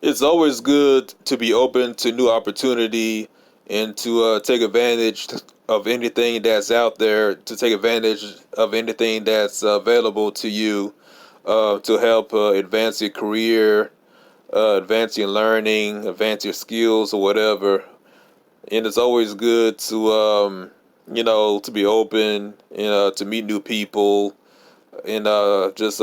It's always good to be open to new opportunity and to take advantage of anything that's out there, to take advantage of anything that's available to you to help advance your career, advance your learning, advance your skills or whatever. And it's always good to, to be open and to meet new people and just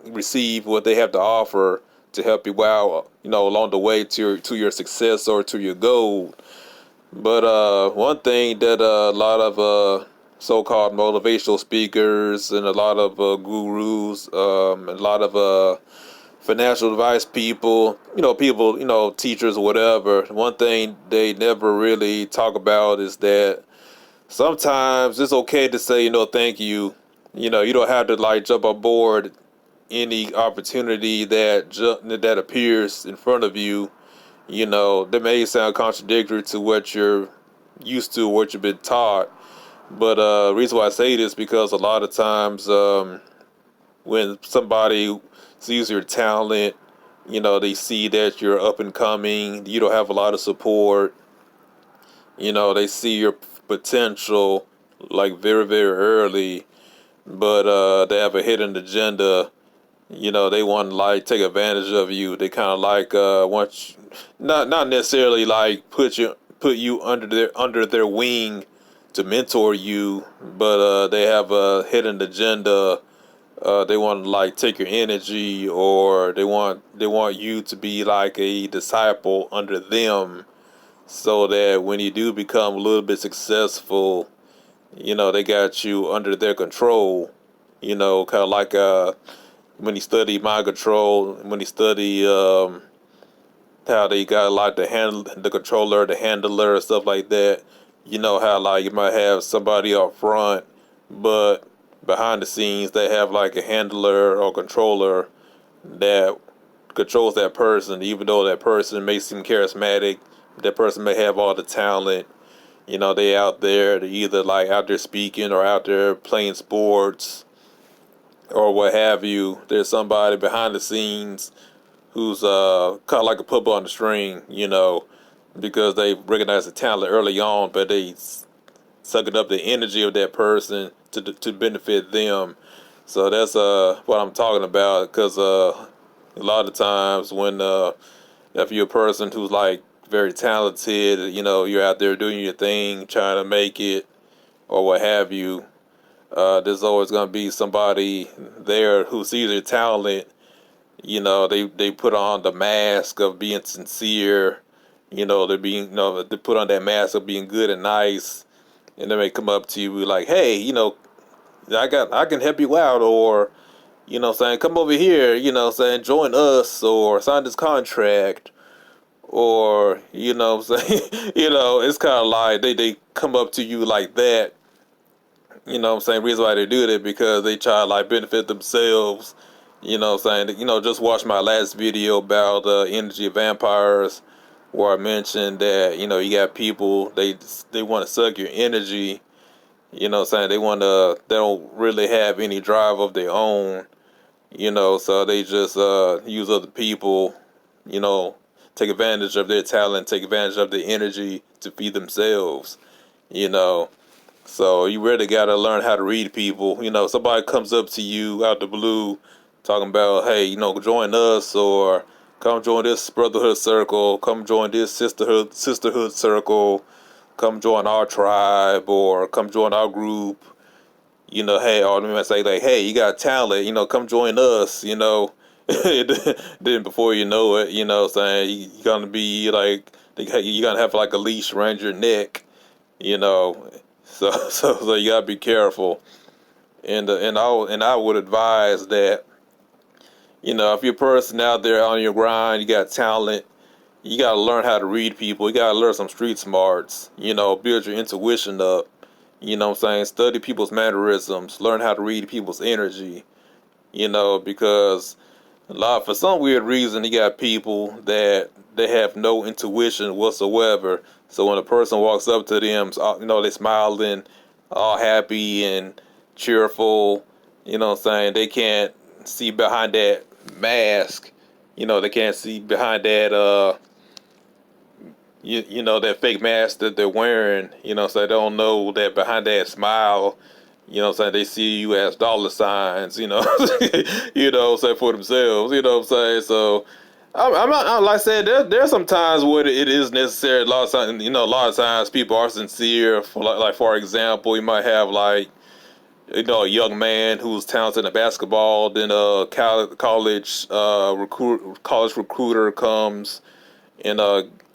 receive what they have to offer to help you out, along the way to your success or to your goal. But one thing that a lot of so-called motivational speakers and a lot of gurus, and a lot of financial advice people, teachers or whatever, one thing they never really talk about is that sometimes it's okay to say, thank you. You don't have to like jump on board any opportunity that appears in front of you. That may sound contradictory to what you're used to, what you've been taught. But the reason why I say this because a lot of times when somebody sees your talent, they see that you're up and coming. You don't have a lot of support. They see your potential like very, very early, but they have a hidden agenda. They want to like take advantage of you. They kind of like want you, not necessarily like put you under their wing to mentor you, but they have a hidden agenda. They want to like take your energy, or they want you to be like a disciple under them, so that when you do become a little bit successful, they got you under their control. Kind of like when you study mind control, when you study how they got like the controller, the handler, and stuff like that. How like you might have somebody up front, but behind the scenes they have like a handler or controller that controls that person, even though that person may seem charismatic, that person may have all the talent. They out there, they either like out there speaking or out there playing sports or what have you. There's somebody behind the scenes who's kind of like a puppet on the string, because they recognize the talent early on, but they sucking up the energy of that person to benefit them. So that's what I'm talking about, because a lot of times when if you're a person who's like very talented, you're out there doing your thing, trying to make it or what have you. There's always going to be somebody there who sees your talent. They put on the mask of being sincere. They put on that mask of being good and nice, and they may come up to you like, hey, I can help you out, or saying, come over here, saying, join us, or sign this contract, or saying, it's kind of like they come up to you like that. Saying, reason why they do that because they try to like benefit themselves. Saying, just watch my last video about energy vampires, where I mentioned that you got people, they want to suck your energy. Saying they don't really have any drive of their own. So they just use other people, you know, take advantage of their talent, take advantage of their energy to feed themselves, you know. So you really gotta learn how to read people. Somebody comes up to you out the blue talking about, hey, join us, or come join this brotherhood circle, come join this sisterhood circle, come join our tribe, or come join our group. Hey, or let me say like, hey, you got talent, come join us, Then before you know it, saying you're gonna be like, you're gonna have like a leash around your neck, you know. So you gotta be careful, and I would advise that, if you're a person out there on your grind, you got talent, you gotta learn how to read people. You gotta learn some street smarts. Build your intuition up. What I'm saying? Study people's mannerisms. Learn how to read people's energy. Because for some weird reason, you got people that they have no intuition whatsoever. So when a person walks up to them, they smiling, all happy and cheerful. What I'm saying? They can't see behind that mask. They can't see behind that that fake mask that they're wearing. So they don't know that behind that smile. They see you as dollar signs. Say for themselves. What I'm saying. So I'm not, like I said, there's some times where it is necessary. A lot of times, a lot of times people are sincere. For example, you might have like, a young man who's talented in basketball, then a college recruiter comes and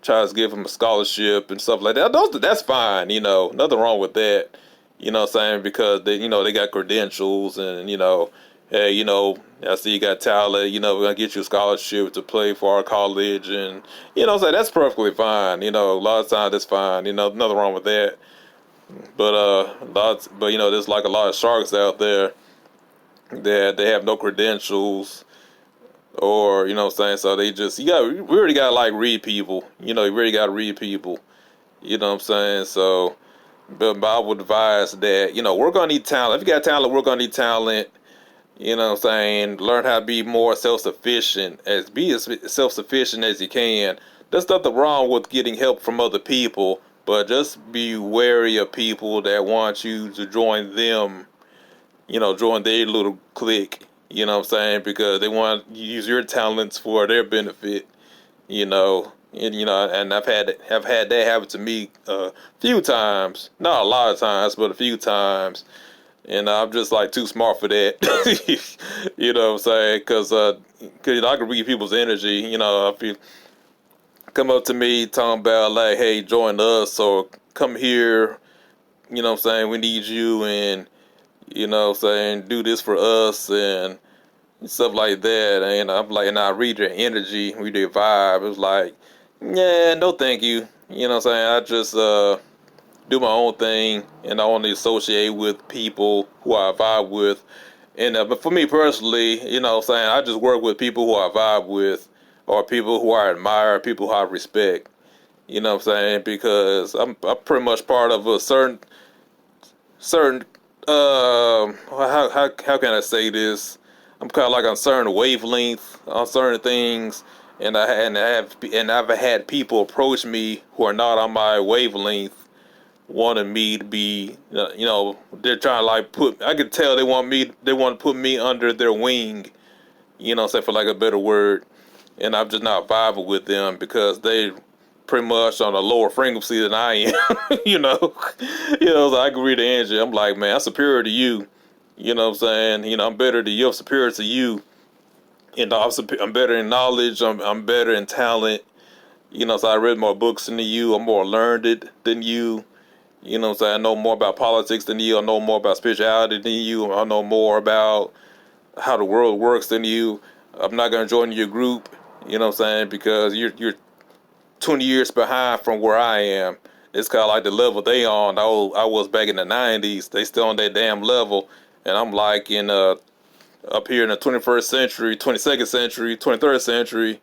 tries to give him a scholarship and stuff like that. That's fine, nothing wrong with that. What I'm saying, because they got credentials and hey, I see you got talent. We're gonna get you a scholarship to play for our college, and so that's perfectly fine. A lot of times that's fine. Nothing wrong with that. But there's like a lot of sharks out there that they have no credentials, or what I'm saying. So they just we already got to like read people. You really got to read people. What I'm saying. So, but I would advise that we're gonna need talent. If you got talent, we're gonna need talent. What I'm saying. Learn how to be more self-sufficient. Be as self-sufficient as you can. There's nothing wrong with getting help from other people, but just be wary of people that want you to join them. Join their little clique. What I'm saying, because they want to use your talents for their benefit. And I've had that happen to me a few times, not a lot of times, but a few times. And I'm just like too smart for that. What I'm saying? Because I can read people's energy. If you come up to me talking about like, hey, join us or come here, what I'm saying, we need you, and what I'm saying, do this for us and stuff like that. And I'm like, and I read their energy, read their vibe. It's like, yeah, no thank you. What I'm saying? I just do my own thing, and I only associate with people who I vibe with. And but for me personally, what I'm saying, I just work with people who I vibe with, or people who I admire, people who I respect. What I'm saying? Because I'm pretty much part of a certain how can I say this? I'm kind of like on certain wavelength on certain things, and I've had people approach me who are not on my wavelength, wanting me to be, they're trying to like I could tell they want to put me under their wing, say for like a better word, and I'm just not vibing with them because they pretty much on a lower frequency than I am. So I can read the energy. I'm like, man, I'm superior to you. What I'm saying? I'm better than you. I'm superior to you. I'm better in knowledge. I'm better in talent. So I read more books than you. I'm more learned than you. What I'm saying? I know more about politics than you. I know more about spirituality than you. I know more about how the world works than you. I'm not gonna join your group. What I'm saying? Because you're 20 years behind from where I am. It's kind of like the level they on. I was back in the 90s. They still on that damn level, and I'm like in up here in the 21st century, 22nd century, 23rd century,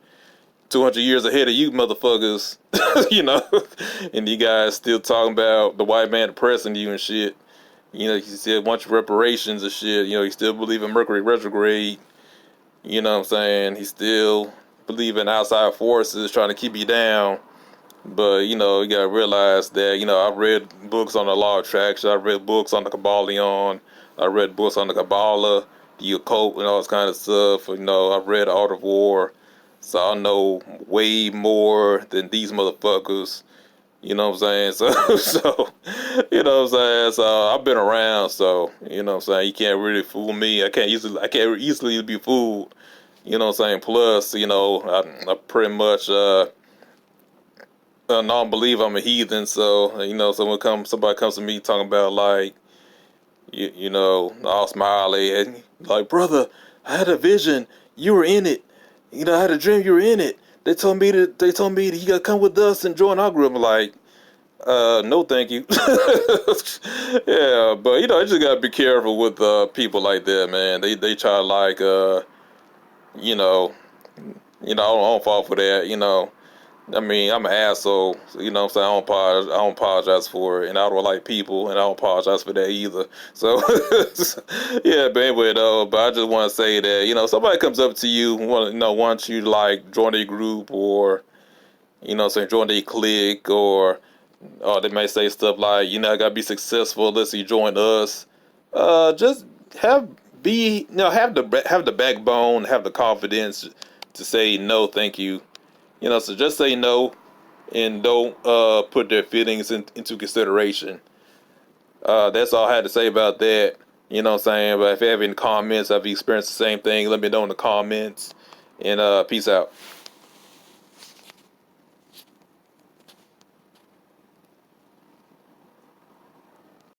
200 years ahead of you motherfuckers. you know, and you guys still talking about the white man oppressing you and shit. You still want your reparations and shit. You still believe in Mercury retrograde. You know what I'm saying? He still believe in outside forces trying to keep you down. But, you gotta realize that, I've read books on the law of attraction. I've read books on the Kabbalion. I read books on the Kabbalah, the occult, and all this kind of stuff. I've read Art of War. So I know way more than these motherfuckers. You know what I'm saying? So, you know what I'm saying? So I've been around, so, you know what I'm saying? You can't really fool me. I can't easily be fooled. You know what I'm saying? Plus, I pretty much, I don't believe I'm a heathen, so so when somebody comes to me talking about like, all smiley and like, brother, I had a vision, you were in it. I had a dream, you were in it. They told me that you gotta come with us and join our group. I'm like, no, thank you. Yeah, but you just gotta be careful with people like that, man. They try to like, I don't fall for that, I mean, I'm an asshole. So, you know what I'm saying? I don't apologize for it. And I don't like people, and I don't apologize for that either. So, yeah, but anyway, though, but I just want to say that, somebody comes up to you, wants you to, like, join a group or, say join a clique or they may say stuff like, I gotta be successful unless you join us. Just have have the backbone, have the confidence to say no, thank you. So just say no and don't put their feelings into consideration. That's all I had to say about that. You know what I'm saying? But if you have any comments, if you experienced the same thing, let me know in the comments. And peace out.